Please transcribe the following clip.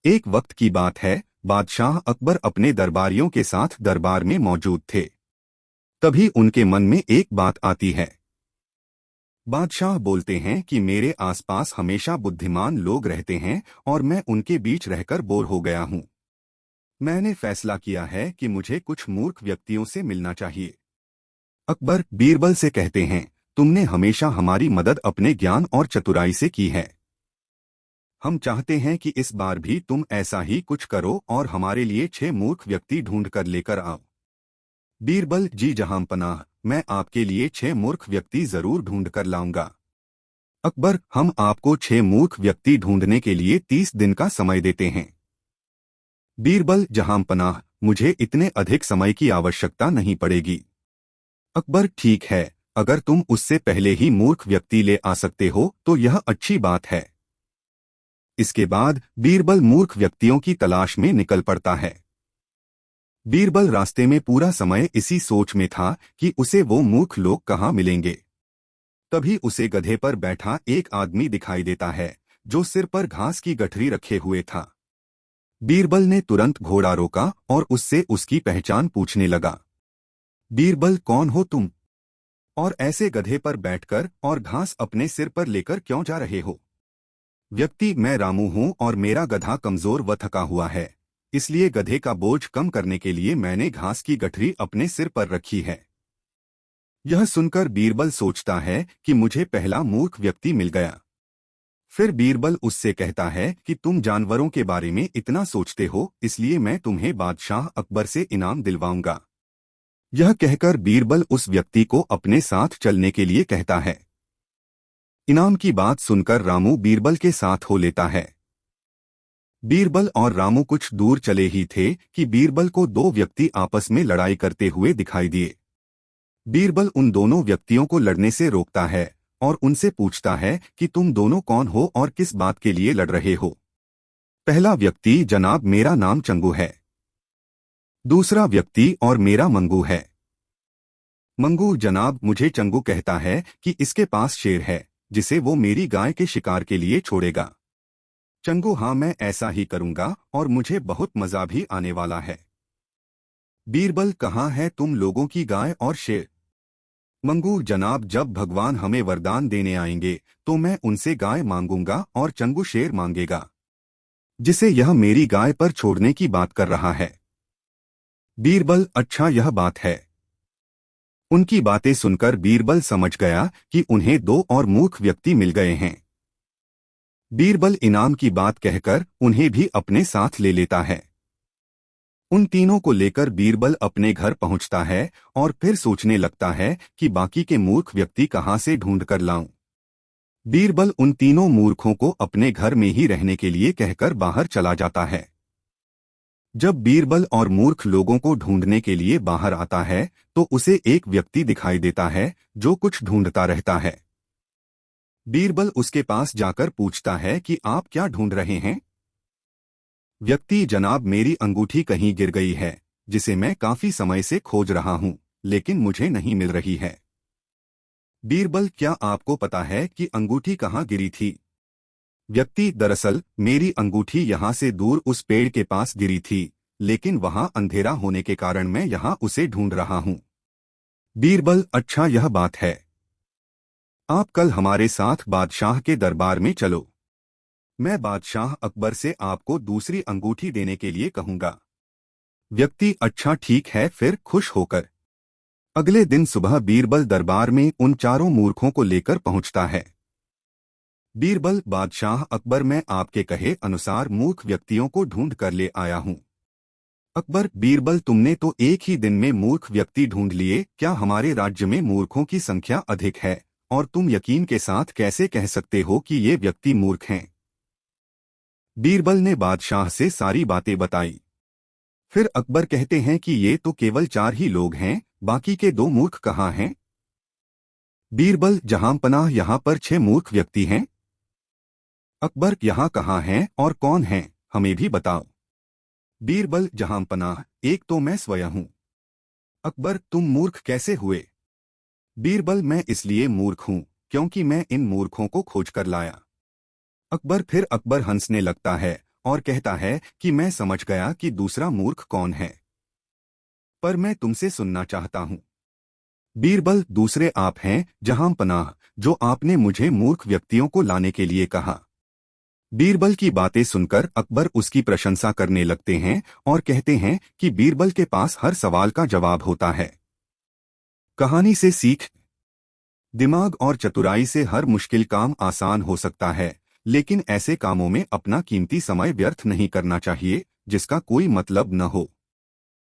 एक वक्त की बात है, बादशाह अकबर अपने दरबारियों के साथ दरबार में मौजूद थे। तभी उनके मन में एक बात आती है। बादशाह बोलते हैं कि मेरे आसपास हमेशा बुद्धिमान लोग रहते हैं और मैं उनके बीच रहकर बोर हो गया हूँ। मैंने फैसला किया है कि मुझे कुछ मूर्ख व्यक्तियों से मिलना चाहिए। अकबर बीरबल से कहते हैं, तुमने हमेशा हमारी मदद अपने ज्ञान और चतुराई से की है। हम चाहते हैं कि इस बार भी तुम ऐसा ही कुछ करो और हमारे लिए 6 मूर्ख व्यक्ति ढूंढ कर लेकर आओ। बीरबल जी जहांपनाह, मैं आपके लिए 6 मूर्ख व्यक्ति जरूर ढूंढ कर लाऊंगा। अकबर, हम आपको 6 मूर्ख व्यक्ति ढूंढने के लिए 30 दिन का समय देते हैं। बीरबल जहांपनाह, मुझे इतने अधिक समय की आवश्यकता नहीं पड़ेगी। अकबर, ठीक है, अगर तुम उससे पहले ही मूर्ख व्यक्ति ले आ सकते हो तो यह अच्छी बात है। इसके बाद बीरबल मूर्ख व्यक्तियों की तलाश में निकल पड़ता है। बीरबल रास्ते में पूरा समय इसी सोच में था कि उसे वो मूर्ख लोग कहाँ मिलेंगे। तभी उसे गधे पर बैठा एक आदमी दिखाई देता है, जो सिर पर घास की गठरी रखे हुए था। बीरबल ने तुरंत घोड़ा रोका और उससे उसकी पहचान पूछने लगा। बीरबल, कौन हो तुम? और ऐसे गधे पर बैठकर और घास अपने सिर पर लेकर क्यों जा रहे हो? व्यक्ति, मैं रामू हूं और मेरा गधा कमजोर व थका हुआ है, इसलिए गधे का बोझ कम करने के लिए मैंने घास की गठरी अपने सिर पर रखी है। यह सुनकर बीरबल सोचता है कि मुझे पहला मूर्ख व्यक्ति मिल गया। फिर बीरबल उससे कहता है कि तुम जानवरों के बारे में इतना सोचते हो, इसलिए मैं तुम्हें बादशाह अकबर से इनाम दिलवाऊंगा। यह कहकर बीरबल उस व्यक्ति को अपने साथ चलने के लिए कहता है। इनाम की बात सुनकर रामू बीरबल के साथ हो लेता है। बीरबल और रामू कुछ दूर चले ही थे कि बीरबल को 2 व्यक्ति आपस में लड़ाई करते हुए दिखाई दिए। बीरबल उन दोनों व्यक्तियों को लड़ने से रोकता है और उनसे पूछता है कि तुम दोनों कौन हो और किस बात के लिए लड़ रहे हो। पहला व्यक्ति, जनाब मेरा नाम चंगू है। दूसरा व्यक्ति, और मेरा मंगू है। मंगू, जनाब मुझे चंगू कहता है कि इसके पास शेर है जिसे वो मेरी गाय के शिकार के लिए छोड़ेगा। चंगू, हाँ मैं ऐसा ही करूंगा और मुझे बहुत मजा भी आने वाला है। बीरबल, कहाँ है तुम लोगों की गाय और शेर? मंगू, जनाब जब भगवान हमें वरदान देने आएंगे तो मैं उनसे गाय मांगूंगा और चंगू शेर मांगेगा, जिसे यह मेरी गाय पर छोड़ने की बात कर रहा है। बीरबल, अच्छा यह बात है। उनकी बातें सुनकर बीरबल समझ गया कि उन्हें 2 और मूर्ख व्यक्ति मिल गए हैं। बीरबल इनाम की बात कहकर उन्हें भी अपने साथ ले लेता है। उन तीनों को लेकर बीरबल अपने घर पहुंचता है और फिर सोचने लगता है कि बाकी के मूर्ख व्यक्ति कहां से ढूंढ कर लाऊं। बीरबल उन तीनों मूर्खों को अपने घर में ही रहने के लिए कहकर बाहर चला जाता है। जब बीरबल और मूर्ख लोगों को ढूंढने के लिए बाहर आता है तो उसे एक व्यक्ति दिखाई देता है जो कुछ ढूंढता रहता है। बीरबल उसके पास जाकर पूछता है कि आप क्या ढूंढ रहे हैं? व्यक्ति, जनाब मेरी अंगूठी कहीं गिर गई है जिसे मैं काफी समय से खोज रहा हूं, लेकिन मुझे नहीं मिल रही है। बीरबल, क्या आपको पता है कि अंगूठी कहाँ गिरी थी? व्यक्ति, दरअसल मेरी अंगूठी यहाँ से दूर उस पेड़ के पास गिरी थी, लेकिन वहाँ अंधेरा होने के कारण मैं यहाँ उसे ढूंढ रहा हूँ। बीरबल, अच्छा यह बात है। आप कल हमारे साथ बादशाह के दरबार में चलो। मैं बादशाह अकबर से आपको दूसरी अंगूठी देने के लिए कहूंगा। व्यक्ति, अच्छा ठीक है, फिर खुश होकर अगले दिन सुबह बीरबल दरबार में उन 4 मूर्खों को लेकर पहुंचता है। बीरबल, बादशाह अकबर, मैं आपके कहे अनुसार मूर्ख व्यक्तियों को ढूंढ कर ले आया हूं। अकबर, बीरबल, तुमने तो एक ही दिन में मूर्ख व्यक्ति ढूंढ लिए, क्या हमारे राज्य में मूर्खों की संख्या अधिक है और तुम यकीन के साथ कैसे कह सकते हो कि ये व्यक्ति मूर्ख हैं? बीरबल ने बादशाह से सारी बातें बताई। फिर अकबर कहते हैं कि ये तो केवल 4 ही लोग हैं, बाकी के 2 मूर्ख कहाँ हैं? बीरबल, जहांपनाह यहाँ पर 6 मूर्ख व्यक्ति हैं। अकबर, यहाँ कहाँ हैं और कौन हैं, हमें भी बताओ। बीरबल, जहांपनाह एक तो मैं स्वयं हूँ। अकबर, तुम मूर्ख कैसे हुए? बीरबल, मैं इसलिए मूर्ख हूँ क्योंकि मैं इन मूर्खों को खोज कर लाया। अकबर, फिर अकबर हंसने लगता है और कहता है कि मैं समझ गया कि दूसरा मूर्ख कौन है, पर मैं तुमसे सुनना चाहता हूं। बीरबल, दूसरे आप हैं जहां पनाह, जो आपने मुझे मूर्ख व्यक्तियों को लाने के लिए कहा। बीरबल की बातें सुनकर अकबर उसकी प्रशंसा करने लगते हैं और कहते हैं कि बीरबल के पास हर सवाल का जवाब होता है। कहानी से सीख। दिमाग और चतुराई से हर मुश्किल काम आसान हो सकता है, लेकिन ऐसे कामों में अपना कीमती समय व्यर्थ नहीं करना चाहिए जिसका कोई मतलब न हो।